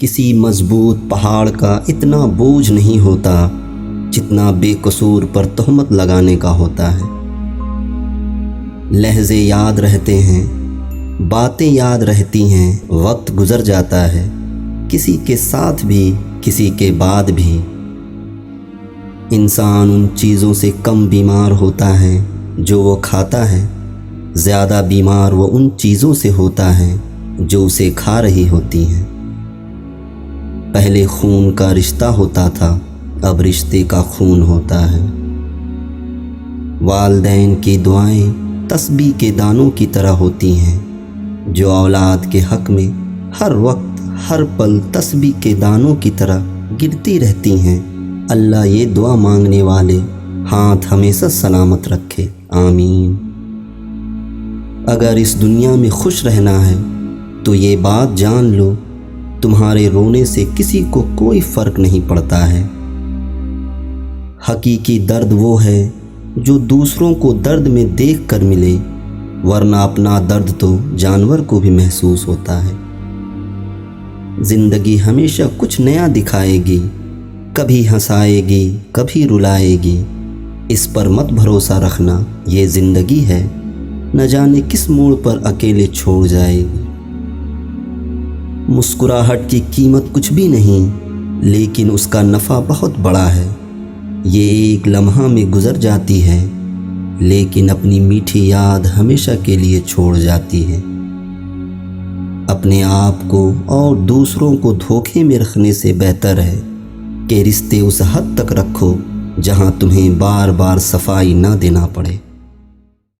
کسی مضبوط پہاڑ کا اتنا بوجھ نہیں ہوتا جتنا بے قصور پر تہمت لگانے کا ہوتا ہے۔ لہجے یاد رہتے ہیں، باتیں یاد رہتی ہیں، وقت گزر جاتا ہے، کسی کے ساتھ بھی کسی کے بعد بھی۔ انسان ان چیزوں سے کم بیمار ہوتا ہے جو وہ کھاتا ہے، زیادہ بیمار وہ ان چیزوں سے ہوتا ہے جو اسے کھا رہی ہوتی ہیں۔ پہلے خون کا رشتہ ہوتا تھا، اب رشتے کا خون ہوتا ہے۔ والدین کی دعائیں تسبیح کے دانوں کی طرح ہوتی ہیں جو اولاد کے حق میں ہر وقت ہر پل تسبیح کے دانوں کی طرح گرتی رہتی ہیں۔ اللہ یہ دعا مانگنے والے ہاتھ ہمیشہ سلامت رکھے، آمین۔ اگر اس دنیا میں خوش رہنا ہے تو یہ بات جان لو، تمہارے رونے سے کسی کو کوئی فرق نہیں پڑتا ہے۔ حقیقی درد وہ ہے جو دوسروں کو درد میں دیکھ کر ملے، ورنہ اپنا درد تو جانور کو بھی محسوس ہوتا ہے۔ زندگی ہمیشہ کچھ نیا دکھائے گی، کبھی ہنسائے گی، کبھی رلائے گی۔ اس پر مت بھروسہ رکھنا، یہ زندگی ہے، نہ جانے کس موڑ پر اکیلے چھوڑ جائے گی۔ مسکراہٹ کی قیمت کچھ بھی نہیں، لیکن اس کا نفع بہت بڑا ہے۔ یہ ایک لمحہ میں گزر جاتی ہے، لیکن اپنی میٹھی یاد ہمیشہ کے لیے چھوڑ جاتی ہے۔ اپنے آپ کو اور دوسروں کو دھوکے میں رکھنے سے بہتر ہے کہ رشتے اس حد تک رکھو جہاں تمہیں بار بار صفائی نہ دینا پڑے۔